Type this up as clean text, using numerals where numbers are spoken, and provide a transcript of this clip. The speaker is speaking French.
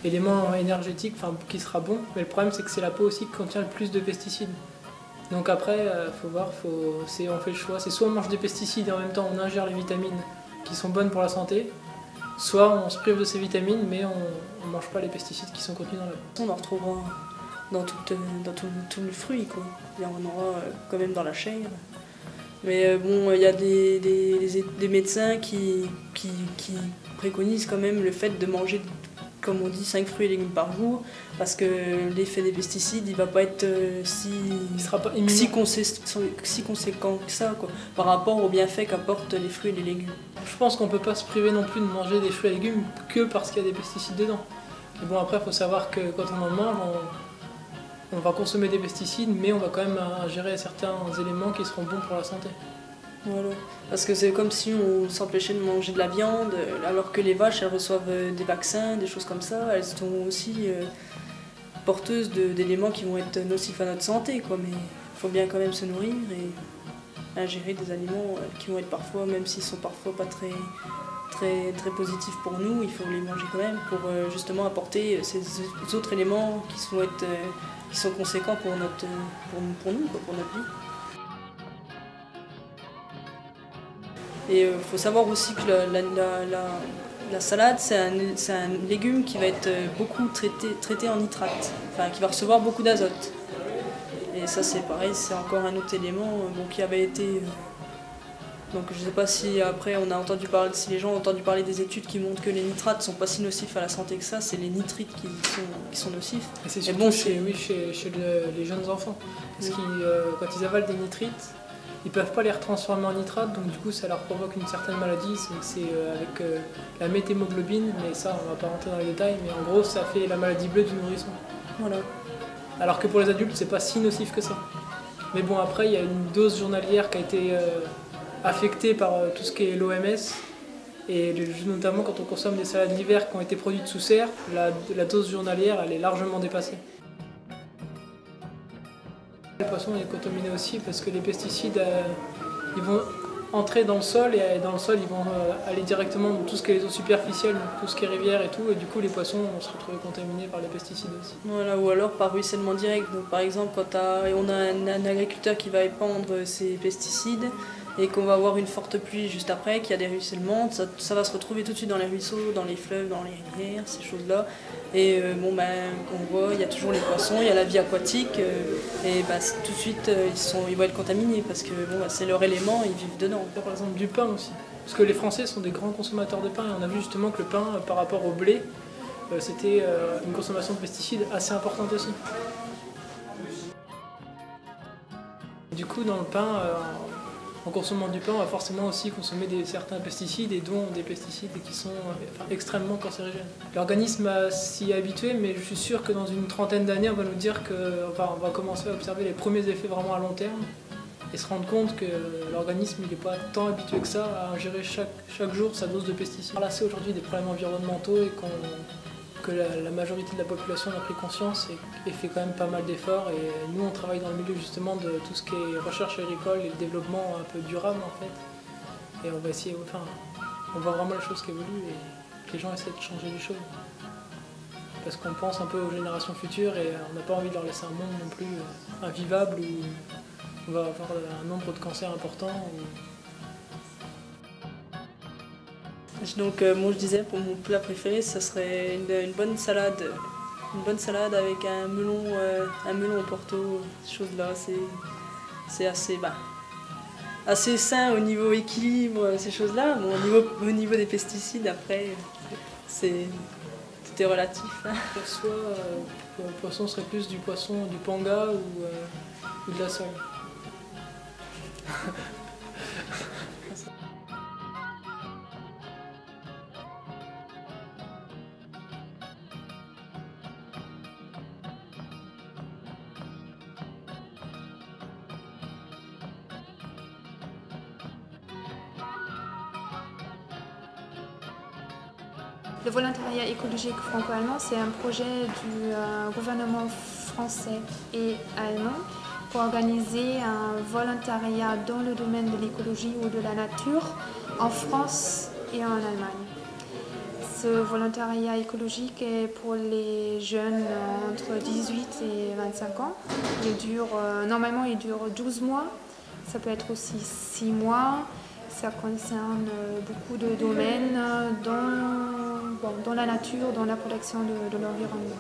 élément énergétique qui sera bon, mais le problème c'est que c'est la peau aussi qui contient le plus de pesticides. Donc après, faut voir, on fait le choix, c'est soit on mange des pesticides et en même temps on ingère les vitamines qui sont bonnes pour la santé, soit on se prive de ces vitamines mais on ne mange pas les pesticides qui sont contenus dans la peau. On en retrouvera dans tout le fruit, quoi. Il y en aura quand même dans la chair. Mais bon, il y a des médecins qui préconisent quand même le fait de manger, comme on dit, 5 fruits et légumes par jour, parce que l'effet des pesticides, il va pas être si conséquent que ça, quoi, par rapport aux bienfaits qu'apportent les fruits et les légumes. Je pense qu'on peut pas se priver non plus de manger des fruits et légumes que parce qu'il y a des pesticides dedans. Mais bon, après, il faut savoir que quand on en mange, on va consommer des pesticides, mais on va quand même ingérer certains éléments qui seront bons pour la santé. Voilà. Parce que c'est comme si on s'empêchait de manger de la viande, alors que les vaches, elles reçoivent des vaccins, des choses comme ça. Elles sont aussi porteuses d'éléments qui vont être nocifs à notre santé, quoi. Mais il faut bien quand même se nourrir et ingérer des aliments qui vont être parfois, même s'ils sont parfois pas très positifs pour nous, il faut les manger quand même pour justement apporter ces autres éléments qui sont conséquents pour nous, quoi, pour notre vie. Et il faut savoir aussi que la salade, c'est un légume qui va être beaucoup traité en nitrate, enfin qui va recevoir beaucoup d'azote. Et ça c'est pareil, c'est encore un autre élément qui avait été... Donc je ne sais pas si après si les gens ont entendu parler des études qui montrent que les nitrates ne sont pas si nocifs à la santé que ça, c'est les nitrites qui sont nocifs. Et c'est surtout chez les jeunes enfants, parce que quand ils avalent des nitrites, ils ne peuvent pas les retransformer en nitrates, donc du coup ça leur provoque une certaine maladie, c'est avec la méthémoglobine, mais ça on ne va pas rentrer dans les détails, mais en gros ça fait la maladie bleue du nourrisson. Voilà. Alors que pour les adultes c'est pas si nocif que ça. Mais bon après il y a une dose journalière qui a été affectée par tout ce qui est l'OMS, et notamment quand on consomme des salades d'hiver qui ont été produites sous serre, la dose journalière elle est largement dépassée. Le poisson est contaminé aussi parce que les pesticides ils vont entrer dans le sol et dans le sol ils vont aller directement dans tout ce qui est les eaux superficielles, tout ce qui est rivière et tout, et du coup les poissons vont se retrouver contaminés par les pesticides aussi. Voilà, ou alors par ruissellement direct. Donc, par exemple quand on a un agriculteur qui va épandre ses pesticides et qu'on va avoir une forte pluie juste après, qu'il y a des ruissellements, ça va se retrouver tout de suite dans les ruisseaux, dans les fleuves, dans les rivières, ces choses-là. Et on voit, il y a toujours les poissons, il y a la vie aquatique, et tout de suite ils vont être contaminés parce que c'est leur élément, ils vivent dedans. Par exemple du pain aussi, parce que les Français sont des grands consommateurs de pain, et on a vu justement que le pain par rapport au blé, c'était une consommation de pesticides assez importante aussi. Du coup dans le pain, en consommant du pain, on va forcément aussi consommer certains pesticides, et dont des pesticides qui sont extrêmement cancérigènes. L'organisme s'y est habitué, mais je suis sûr que dans une trentaine d'années, on va nous dire on va commencer à observer les premiers effets vraiment à long terme, et se rendre compte que l'organisme n'est pas tant habitué que ça à ingérer chaque jour sa dose de pesticides. Là, c'est aujourd'hui des problèmes environnementaux, et que la majorité de la population a pris conscience et fait quand même pas mal d'efforts. Et nous, on travaille dans le milieu justement de tout ce qui est recherche agricole et le développement un peu durable en fait. Et on va essayer, on voit vraiment les choses qui évoluent et que les gens essaient de changer les choses. Parce qu'on pense un peu aux générations futures et on n'a pas envie de leur laisser un monde non plus invivable où on va avoir un nombre de cancers important. Donc moi je disais, pour mon plat préféré, ça serait une bonne salade avec un melon au Porto, ces choses-là. C'est assez sain au niveau équilibre, ces choses-là. Bon, au niveau des pesticides, après, tout est relatif. Pour soi, le poisson serait plus du panga ou de la sole. Le volontariat écologique franco-allemand, c'est un projet du gouvernement français et allemand pour organiser un volontariat dans le domaine de l'écologie ou de la nature en France et en Allemagne. Ce volontariat écologique est pour les jeunes entre 18 et 25 ans. Normalement, il dure 12 mois. Ça peut être aussi 6 mois. Ça concerne beaucoup de domaines dans la nature, dans la protection de l'environnement.